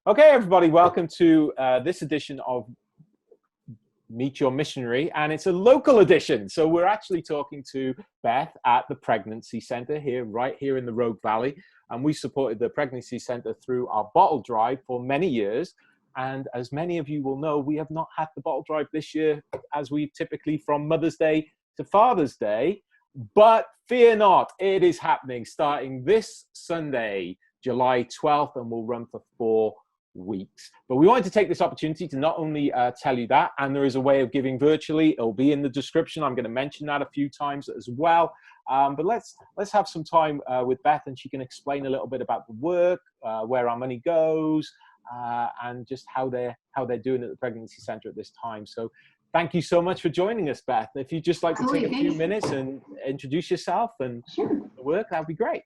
Okay, everybody, welcome to this edition of Meet Your Missionary, and it's a local edition. So we're actually talking to Beth at the Pregnancy Center right here in the Rogue Valley, and we supported the Pregnancy Center through our bottle drive for many years. And as many of you will know, we have not had the bottle drive this year, as we typically from Mother's Day to Father's Day. But fear not, it is happening starting this Sunday, July 12th, and will run for 4 weeks. But we wanted to take this opportunity to not only tell you that, and there is a way of giving virtually. It'll be in the description. I'm going to mention that a few times as well. But let's have some time with Beth, and she can explain a little bit about the work, where our money goes, and just how they're doing at the Pregnancy Center at this time. So thank you so much for joining us, Beth. If you'd just like to take a few minutes and introduce yourself and the work, that would be great.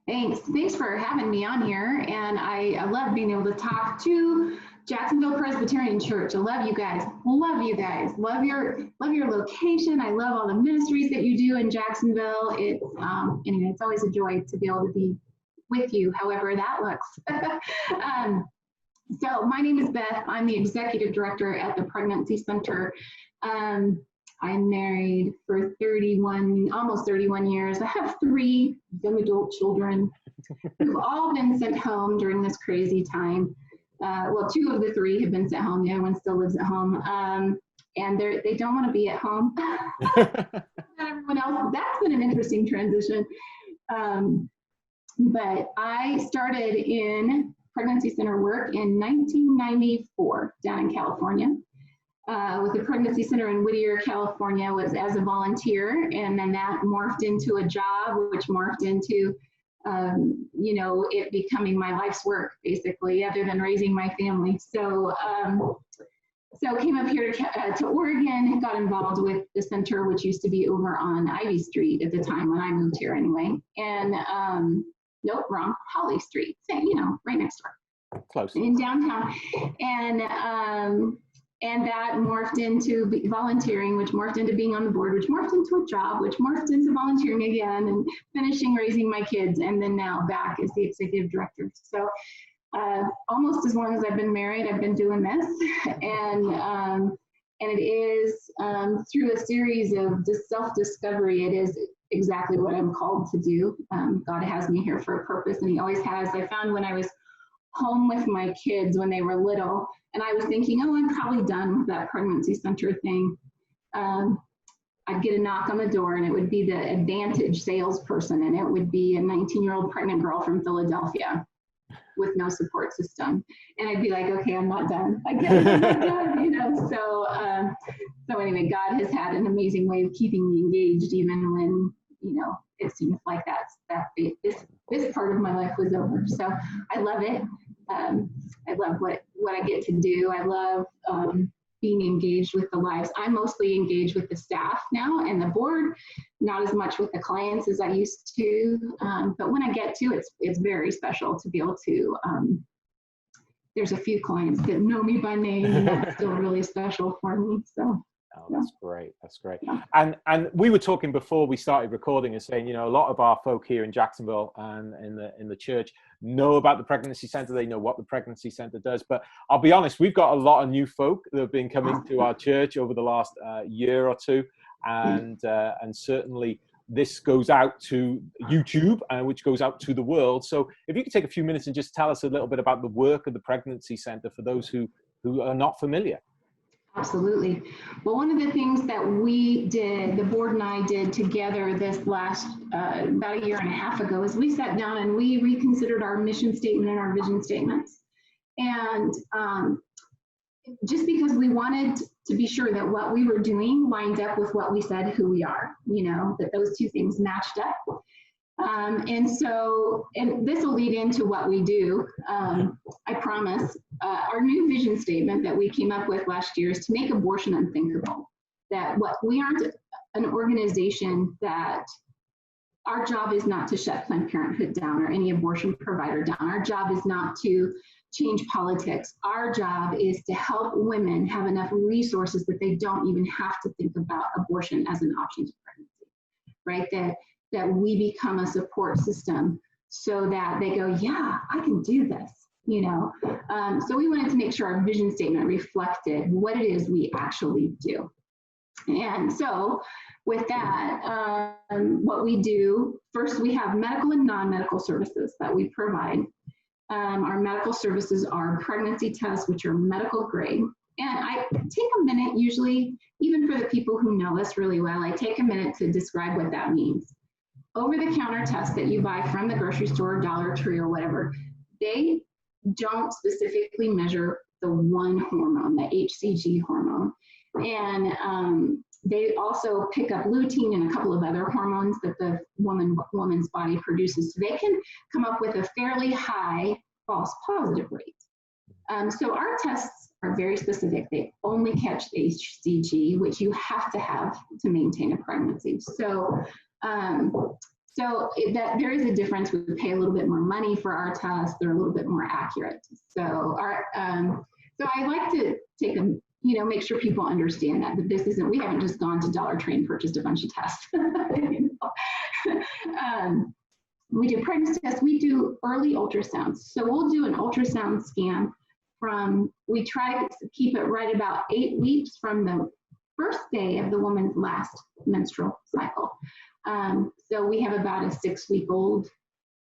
Thanks for having me on here, and I love being able to talk to Jacksonville Presbyterian Church. I love you guys. Love your location. I love all the ministries that you do in Jacksonville. It's anyway, it's always a joy to be able to be with you, however that looks. So my name is Beth. I'm the executive director at the Pregnancy Center. I'm married for almost 31 years. I have 3 young adult children who've all been sent home during this crazy time. Well, 2 of the 3 have been sent home. The other one still lives at home. And they don't want to be at home. Everyone else, that's been an interesting transition. But I started in pregnancy center work in 1994 down in California. With the Pregnancy Center in Whittier, California, was as a volunteer, and then that morphed into a job, which morphed into, it becoming my life's work, basically, other than raising my family. So came up here to Oregon, got involved with the center, which used to be over on Ivy Street at the time when I moved here, anyway. And nope, wrong, Holly Street, right next door, Close in downtown, and that morphed into volunteering, which morphed into being on the board, which morphed into a job, which morphed into volunteering again, and finishing raising my kids, and then now back as the executive director. So almost as long as I've been married, I've been doing this. And it is through a series of self-discovery, it is exactly what I'm called to do. God has me here for a purpose, and he always has. I found when I was home with my kids when they were little, and I was thinking, oh, I'm probably done with that pregnancy center thing. I'd get a knock on the door, and it would be the Advantage salesperson, and it would be a 19-year-old pregnant girl from Philadelphia with no support system. And I'd be like, okay, I'm not done. I guess I'm not done, So anyway, God has had an amazing way of keeping me engaged, even when, it seems like this part of my life was over. So I love it. I love what I get to do. I love being engaged with the lives. I'm mostly engaged with the staff now and the board, not as much with the clients as I used to. But when I get to, it's very special to be able to, there's a few clients that know me by name, and that's still really special for me. So. Oh, that's great. That's great. And we were talking before we started recording and saying, a lot of our folk here in Jacksonville and in the church know about the Pregnancy Center. They know what the Pregnancy Center does. But I'll be honest, we've got a lot of new folk that have been coming to our church over the last year or two, and certainly this goes out to YouTube, which goes out to the world. So if you could take a few minutes and just tell us a little bit about the work of the Pregnancy Center for those who are not familiar. Absolutely. Well, one of the things that we did, the board and I did together this last, about a year and a half ago, is we sat down and we reconsidered our mission statement and our vision statements. And just because we wanted to be sure that what we were doing lined up with what we said who we are, that those 2 things matched up. And this will lead into what we do. I promise. Our new vision statement that we came up with last year is to make abortion unthinkable. That we aren't an organization that our job is not to shut Planned Parenthood down or any abortion provider down. Our job is not to change politics. Our job is to help women have enough resources that they don't even have to think about abortion as an option to pregnancy, right? That we become a support system so that they go, yeah, I can do this. you know. So we wanted to make sure our vision statement reflected what it is we actually do. And so with that, what we do, first we have medical and non-medical services that we provide. Our medical services are pregnancy tests, which are medical grade. And I take a minute, usually, even for the people who know us really well, I take a minute to describe what that means. Over-the-counter tests that you buy from the grocery store, Dollar Tree, or whatever, they don't specifically measure the one hormone, the HCG hormone. And they also pick up lutein and a couple of other hormones that the woman's body produces. So they can come up with a fairly high false positive rate. So our tests are very specific. They only catch HCG, which you have to have to maintain a pregnancy. So that there is a difference. We pay a little bit more money for our tests. They're a little bit more accurate. So I like to take a, make sure people understand that this isn't, we haven't just gone to Dollar Tree and purchased a bunch of tests. We do pregnancy tests. We do early ultrasounds. So we'll do an ultrasound scan we try to keep it right about 8 weeks from the first day of the woman's last menstrual cycle. So we have about a 6-week-old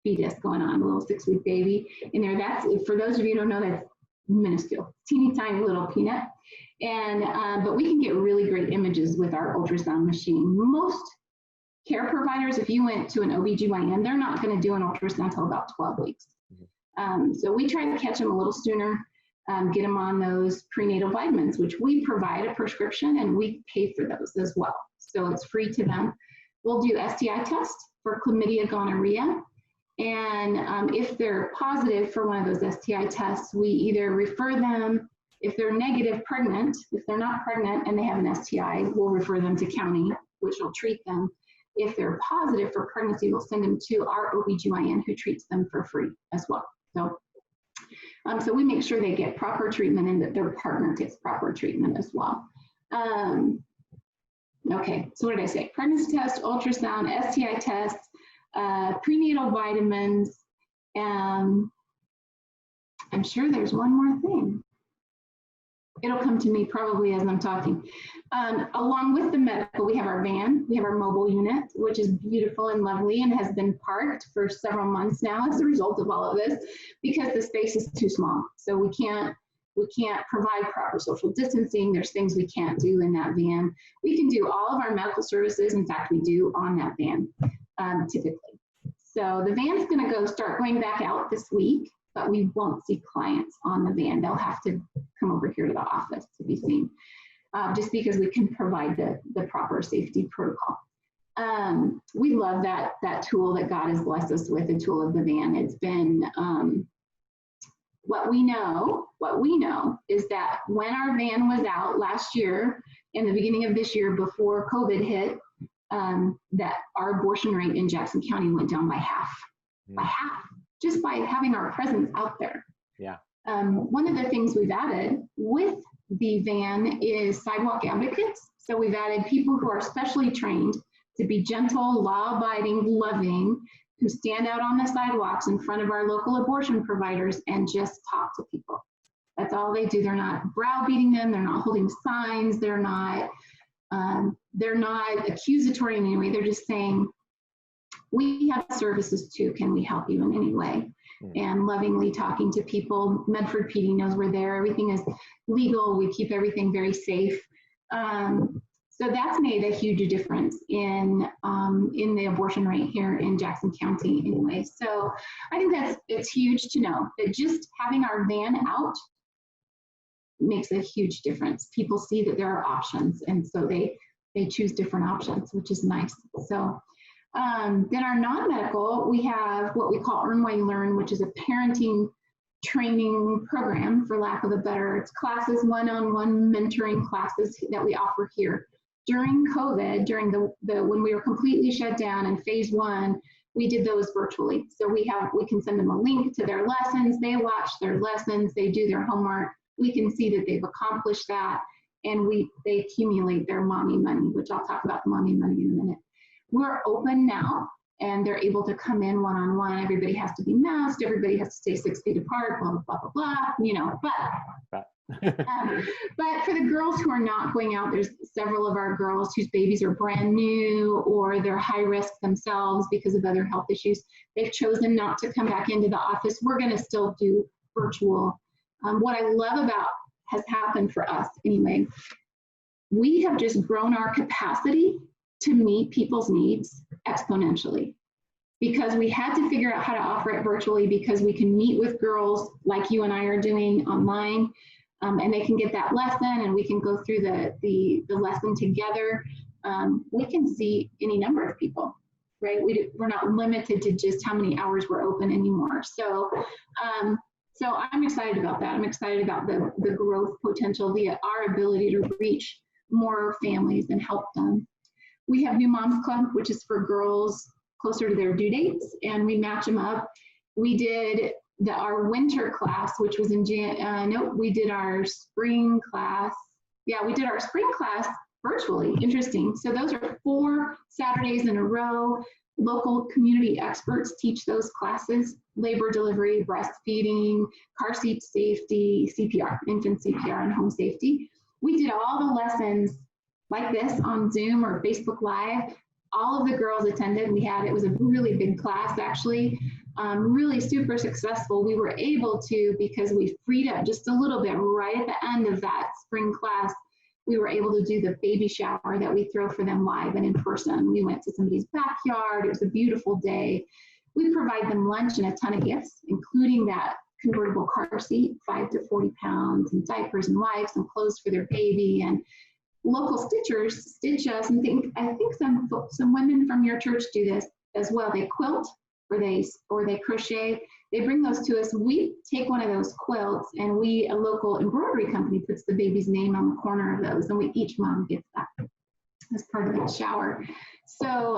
fetus going on, a little 6-week baby in there. That's, for those of you who don't know, that's minuscule, teeny tiny little peanut. And but we can get really great images with our ultrasound machine. Most care providers, if you went to an OBGYN, they're not going to do an ultrasound until about 12 weeks. So we try to catch them a little sooner, get them on those prenatal vitamins, which we provide a prescription and we pay for those as well. So it's free to them. We'll do STI tests for chlamydia, gonorrhea. And if they're positive for one of those STI tests, we either refer them, if they're negative pregnant, if they're not pregnant and they have an STI, we'll refer them to county, which will treat them. If they're positive for pregnancy, we'll send them to our OBGYN who treats them for free as well. So we make sure they get proper treatment and that their partner gets proper treatment as well. Okay, so what did I say? Pregnancy test, ultrasound, STI tests, prenatal vitamins. I'm sure there's one more thing. It'll come to me probably as I'm talking. Along with the medical, we have our van, we have our mobile unit, which is beautiful and lovely and has been parked for several months now as a result of all of this because the space is too small. So we can't provide proper social distancing. There's things we can't do in that van. We can do all of our medical services. In fact, we do on that van typically. So the van's going to start going back out this week, but we won't see clients on the van. They'll have to come over here to the office to be seen, just because we can provide the proper safety protocol. We love that tool that God has blessed us with, the tool of the van. It's been, what we know is that when our van was out last year, in the beginning of this year before COVID hit, that our abortion rate in Jackson County went down by half, just by having our presence out there. Yeah. One of the things we've added with the van is sidewalk advocates. So we've added people who are specially trained to be gentle, law-abiding, loving, who stand out on the sidewalks in front of our local abortion providers and just talk to people. That's all they do. They're not browbeating them. They're not holding signs. They're not accusatory in any way. They're just saying, we have services too. Can we help you in any way? And lovingly talking to people. Medford PD knows we're there. Everything is legal. We keep everything very safe. So that's made a huge difference in the abortion rate here in Jackson County anyway. So I think it's huge to know that just having our van out makes a huge difference. People see that there are options, and so they choose different options, which is nice. So then our non-medical, we have what we call Earn While You Learn, which is a parenting training program, for lack of a better. It's classes, one-on-one mentoring classes that we offer here. During COVID, during when we were completely shut down in phase 1, we did those virtually. So we can send them a link to their lessons. They watch their lessons. They do their homework. We can see that they've accomplished that, and they accumulate their mommy money, which I'll talk about mommy money in a minute. We're open now and they're able to come in one-on-one. Everybody has to be masked. Everybody has to stay 6 feet apart, blah, blah, blah, blah, blah, you know, but for the girls who are not going out, there's several of our girls whose babies are brand new or they're high risk themselves because of other health issues. They've chosen not to come back into the office. We're going to still do virtual. What I love about has happened for us anyway, we have just grown our capacity to meet people's needs exponentially, because we had to figure out how to offer it virtually, because we can meet with girls like you and I are doing online, and they can get that lesson and we can go through the lesson together. We can see any number of people, right? We're not limited to just how many hours we're open anymore. So I'm excited about that. I'm excited about the growth potential, our ability to reach more families and help them. We have New Moms Club, which is for girls closer to their due dates, and we match them up. We did our winter class, which was in we did our spring class. Yeah, we did our spring class virtually. Interesting. So those are 4 Saturdays in a row. Local community experts teach those classes: labor delivery, breastfeeding, car seat safety, CPR, infant CPR, and home safety. We did all the lessons like this on Zoom or Facebook Live. All of the girls attended. It was a really big class, actually, really super successful. We were able to, because we freed up just a little bit right at the end of that spring class, we were able to do the baby shower that we throw for them live and in person. We went to somebody's backyard. It was a beautiful day. We provide them lunch and a ton of gifts, including that convertible car seat, 5 to 40 pounds, and diapers and wipes and clothes for their baby. And local stitchers stitch us, and I think some women from your church do this as well. They quilt or they crochet. They bring those to us. We take one of those quilts, and a local embroidery company puts the baby's name on the corner of those, and each mom gets that as part of the shower. So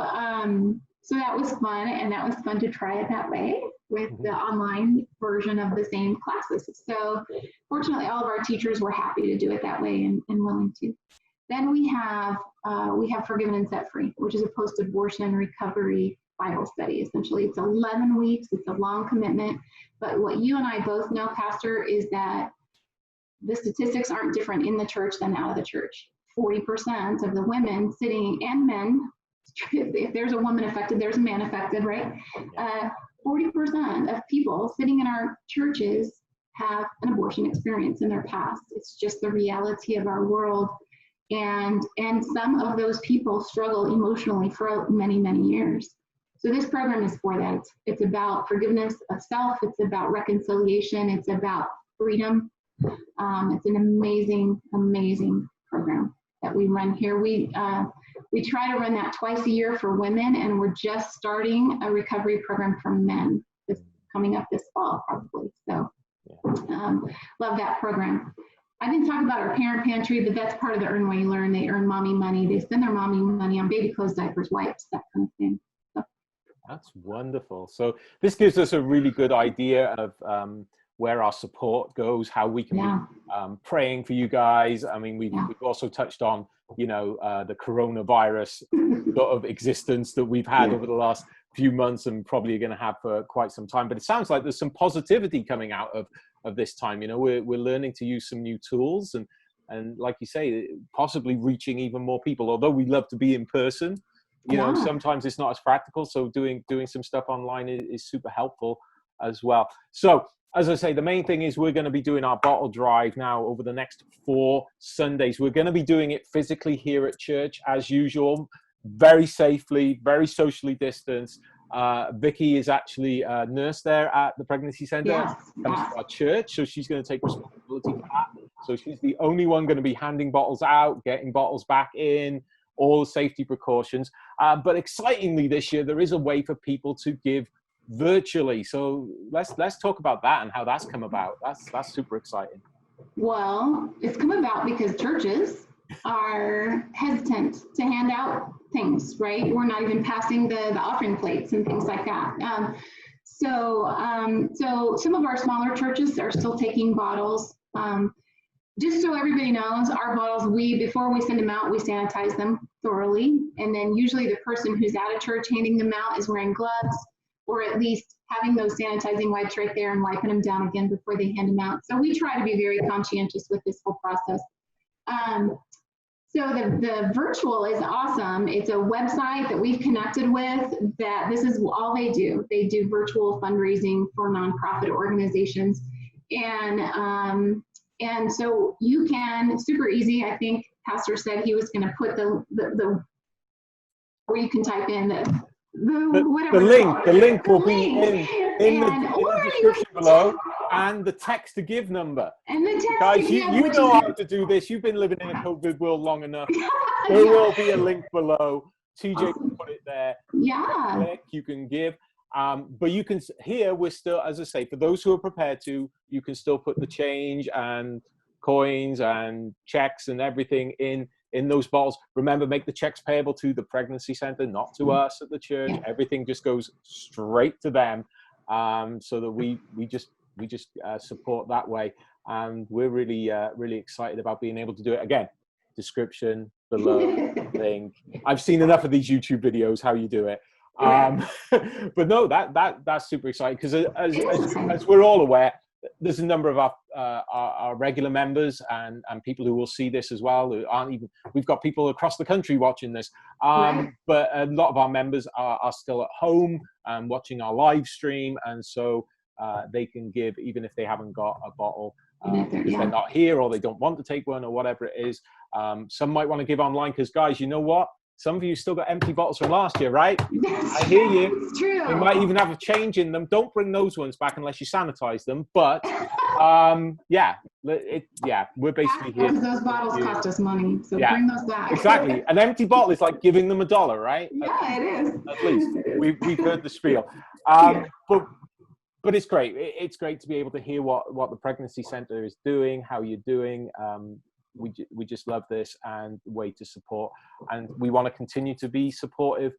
that was fun, and that was fun to try it that way with the online version of the same classes. So fortunately, all of our teachers were happy to do it that way and willing to. Then we have Forgiven and Set Free, which is a post-abortion recovery Bible study. Essentially, it's 11 weeks. It's a long commitment. But what you and I both know, Pastor, is that the statistics aren't different in the church than out of the church. 40% of the women sitting, and men, if there's a woman affected, there's a man affected, right? 40% of people sitting in our churches have an abortion experience in their past. It's just the reality of our world. And some of those people struggle emotionally for many, many years. So this program is for that. It's about forgiveness of self. It's about reconciliation. It's about freedom. It's an amazing, amazing program that we run here. We try to run that twice a year for women, and we're just starting a recovery program for men coming up this fall, probably. So love that program. I didn't talk about our parent pantry, but that's part of the Earn What You Learn. They earn mommy money. They spend their mommy money on baby clothes, diapers, wipes, that kind of thing. So. That's wonderful. So this gives us a really good idea of where our support goes, how we can be praying for you guys. I mean, we've also touched on, the coronavirus sort of existence that we've had over the last few months and probably going to have for quite some time. But it sounds like there's some positivity coming out of this time. We're learning to use some new tools and like you say, possibly reaching even more people. Although we love to be in person, sometimes it's not as practical. So doing some stuff online is super helpful as well. So as I say, the main thing is we're going to be doing our bottle drive now over the next 4 Sundays. We're going to be doing it physically here at church as usual, very safely, very socially distanced. Vicky is actually a nurse there at the pregnancy center, comes to our church, so she's going to take responsibility for that. So she's the only one going to be handing bottles out, getting bottles back in, all the safety precautions. But excitingly this year, there is a way for people to give virtually. So let's talk about that and how that's come about. That's super exciting. Well, it's come about because churches are hesitant to hand out things, right? We're not even passing the offering plates and things like that. So some of our smaller churches are still taking bottles. Just so everybody knows, our bottles, before we send them out, we sanitize them thoroughly. And then usually the person who's at a church handing them out is wearing gloves, or at least having those sanitizing wipes right there and wiping them down again before they hand them out. So we try to be very conscientious with this whole process. So the virtual is awesome. It's a website that we've connected with that this is all they do. They do virtual fundraising for nonprofit organizations. And so you can, super easy, I think Pastor said he was going to put the where you can type in the link will be in the description below, and the text to give number. And the text guys, you know how to do this. You've been living in a COVID world long enough. There will be a link below. TJ can put it there. Yeah. Click, you can give. But you can, here we're still, as I say, for those who are prepared to, you can still put the change and coins and checks and everything in those bottles. Remember, make the checks payable to the pregnancy center, not to us at the church. Yeah. Everything just goes straight to them, so that we just support that way. And we're really excited about being able to do it. Again, description below, link. I've seen enough of these YouTube videos how you do it. But no, that's super exciting, because as we're all aware, there's a number of our regular members and people who will see this as well, who aren't even, we've got people across the country watching this, but a lot of our members are still at home watching our live stream, and so they can give even if they haven't got a bottle, because they're not here or they don't want to take one or whatever it is. Some might want to give online, because guys, you know what? Some of you still got empty bottles from last year, right? I hear you. It's true. They might even have a change in them. Don't bring those ones back unless you sanitize them. But we're basically here. Because those bottles cost us money, so bring those back. Exactly. An empty bottle is like giving them $1, right? Yeah, it is. At least we've heard the spiel. But it's great. It's great to be able to hear what the pregnancy center is doing, how you're doing. We just love this and way to support, and we want to continue to be supportive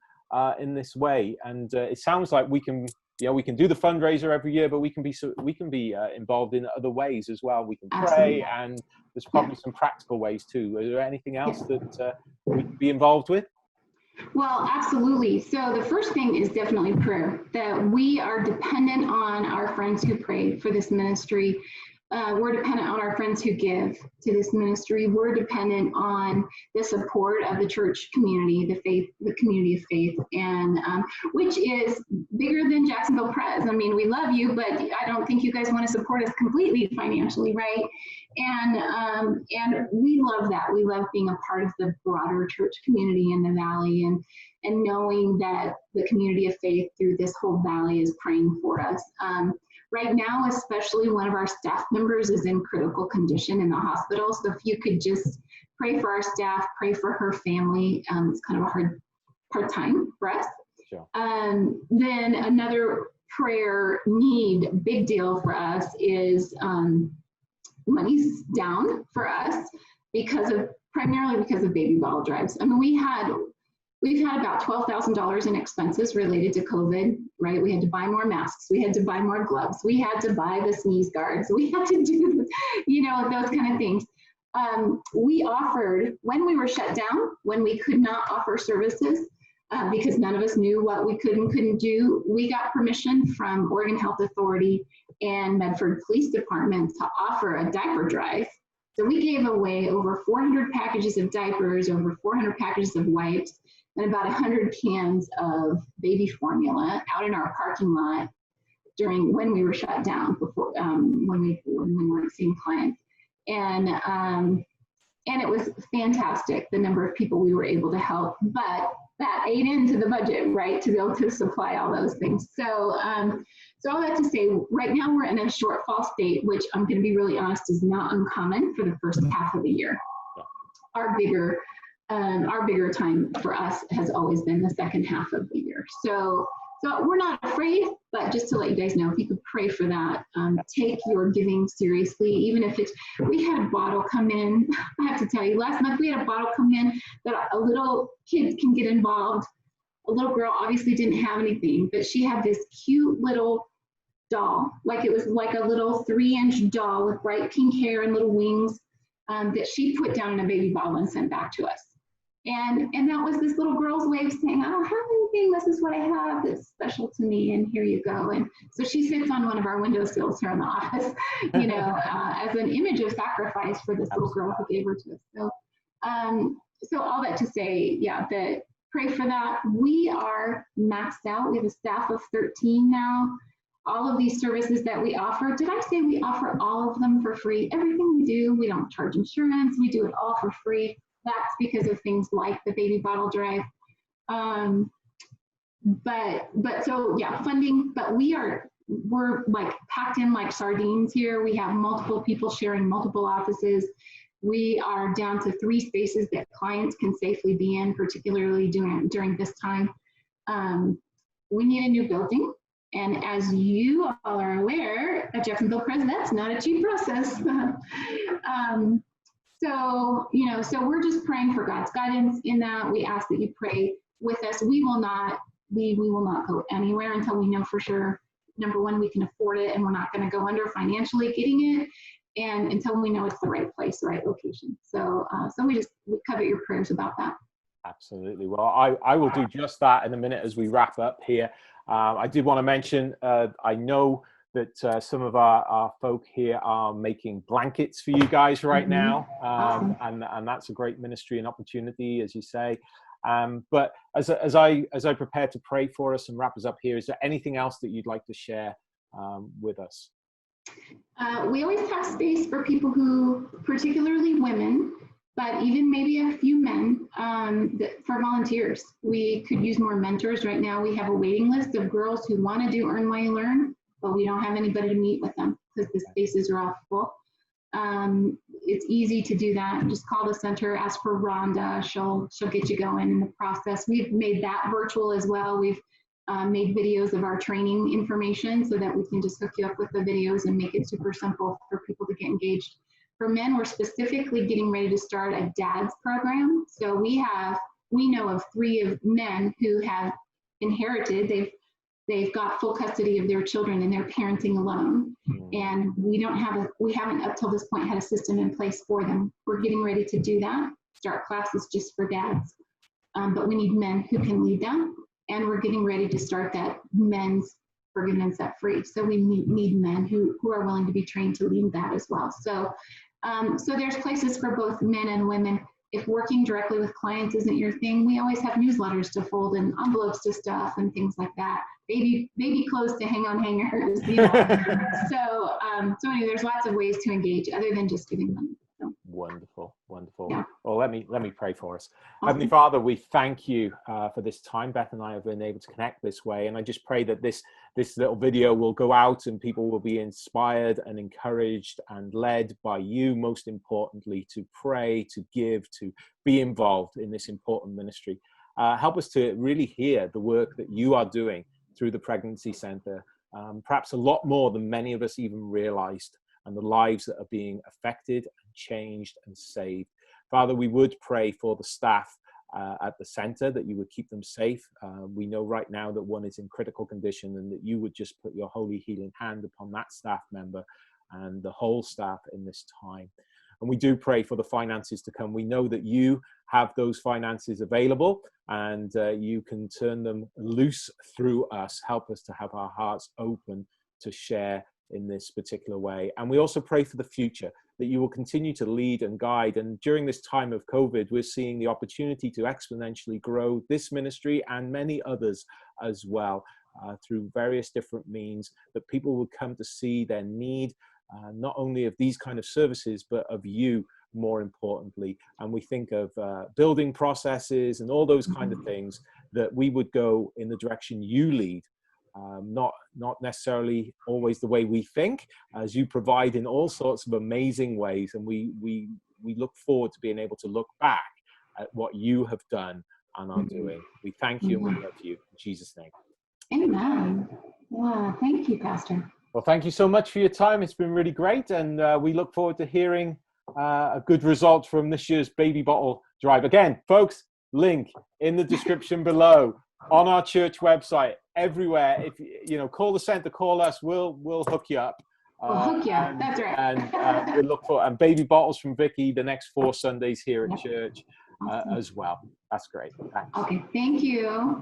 in this way. And it sounds like we can do the fundraiser every year, but we can be involved in other ways as well. We can pray, and there's probably some practical ways too. Is there anything else that we can be involved with? Well, absolutely. So the first thing is definitely prayer, that we are dependent on our friends who pray for this ministry. We're dependent on our friends who give to this ministry. We're dependent on the support of the church community, the community of faith, and which is bigger than Jacksonville Pres. I mean, we love you, but I don't think you guys want to support us completely financially, right? And we love that. We love being a part of the broader church community in the valley, and knowing that the community of faith through this whole valley is praying for us. Right now, especially, one of our staff members is in critical condition in the hospital. So if you could just pray for our staff, pray for her family. It's kind of a hard time for us. Sure. Then another prayer need, big deal for us, is money's down for us primarily because of baby bottle drives. I mean, we've had about $12,000 in expenses related to COVID, right? We had to buy more masks. We had to buy more gloves. We had to buy the sneeze guards. We had to do, those kind of things. We offered, when we were shut down, when we could not offer services, because none of us knew what we could and couldn't do, we got permission from Oregon Health Authority and Medford Police Department to offer a diaper drive. So we gave away over 400 packages of diapers, over 400 packages of wipes, and about 100 cans of baby formula out in our parking lot when we were shut down, before when we weren't seeing clients. And it was fantastic, the number of people we were able to help, but that ate into the budget, right, to be able to supply all those things. So all that to say, right now we're in a shortfall state, which I'm going to be really honest, is not uncommon for the first half of the year. Our bigger time for us has always been the second half of the year. So we're not afraid, but just to let you guys know, if you could pray for that, take your giving seriously, even if we had a bottle come in, I have to tell you, last month we had a bottle come in that a little kid can get involved. A little girl obviously didn't have anything, but she had this cute little doll, like it was like a little 3-inch doll with bright pink hair and little wings, that she put down in a baby bottle and sent back to us. And that was this little girl's way of saying, I don't have anything. This is what I have that's special to me. And here you go. And so she sits on one of our windowsills here in the office, as an image of sacrifice for this little girl who gave her to us. So all that to say, that pray for that. We are maxed out. We have a staff of 13 now. All of these services that we offer, did I say we offer all of them for free? Everything we do, we don't charge insurance. We do it all for free. That's because of things like the baby bottle drive. Funding, but we're like packed in like sardines here. We have multiple people sharing multiple offices. We are down to 3 spaces that clients can safely be in, particularly during this time. We need a new building. And as you all are aware, at Jacksonville Pres, that's not a cheap process. So we're just praying for God's guidance in that. We ask that you pray with us. We will not go anywhere until we know for sure, number one, we can afford it and we're not going to go under financially getting it, and until we know it's the right place, the right location. So we covet your prayers about that. Absolutely. Well, I will do just that in a minute as we wrap up here. I did want to mention, I know that some of our folk here are making blankets for you guys right now. Awesome. And that's a great ministry and opportunity, as you say. But as I prepare to pray for us and wrap us up here, is there anything else that you'd like to share with us? We always have space for people who, particularly women, but even maybe a few men, for volunteers. We could use more mentors. Right now we have a waiting list of girls who want to do Earn While You Learn, but we don't have anybody to meet with them because the spaces are all full. It's easy to do that. Just call the center, ask for Rhonda. She'll get you going in the process. We've made that virtual as well. We've made videos of our training information so that we can just hook you up with the videos and make it super simple for people to get engaged. For men, we're specifically getting ready to start a dad's program. So we know of 3 men who have inherited, they've got full custody of their children and they're parenting alone. And we haven't up till this point had a system in place for them. We're getting ready to do that, start classes just for dads. But we need men who can lead them. And we're getting ready to start that men's Forgiven and Set Free. So we need men who are willing to be trained to lead that as well. So there's places for both men and women. If working directly with clients isn't your thing, we always have newsletters to fold and envelopes to stuff and things like that. Baby clothes to hang on hangers. So anyway, there's lots of ways to engage other than just giving money. So. Wonderful. Yeah. Well, let me pray for us. Awesome. Heavenly Father, we thank you for this time. Beth and I have been able to connect this way, and I just pray that this little video will go out and people will be inspired and encouraged and led by you, most importantly, to pray, to give, to be involved in this important ministry. Help us to really hear the work that you are doing through the Pregnancy Center, perhaps a lot more than many of us even realized, and the lives that are being affected and changed and saved. Father, we would pray for the staff at the center, that you would keep them safe. We know right now that one is in critical condition, and that you would just put your holy healing hand upon that staff member and the whole staff in this time. And we do pray for the finances to come. We know that you have those finances available, and you can turn them loose through us. Help us to have our hearts open to share in this particular way. And we also pray for the future, that you will continue to lead and guide. And during this time of COVID, we're seeing the opportunity to exponentially grow this ministry and many others as well, through various different means, that people will come to see their need, not only of these kind of services, but of you, more importantly. And we think of building processes and all those kind of things, that we would go in the direction you lead. Not necessarily always the way we think, as you provide in all sorts of amazing ways. And we look forward to being able to look back at what you have done and are doing. We thank you and we love you. In Jesus' name. Amen. Yeah, thank you, Pastor. Well, thank you so much for your time. It's been really great. And we look forward to hearing a good result from this year's baby bottle drive. Again, folks, link in the description below, on our church website, everywhere. If you call the center, call us. We'll hook you up. We'll hook you up. That's right. And we look for baby bottles from Vicky the next 4 Sundays here at church. Awesome. as well. That's great. Thanks. Okay, thank you.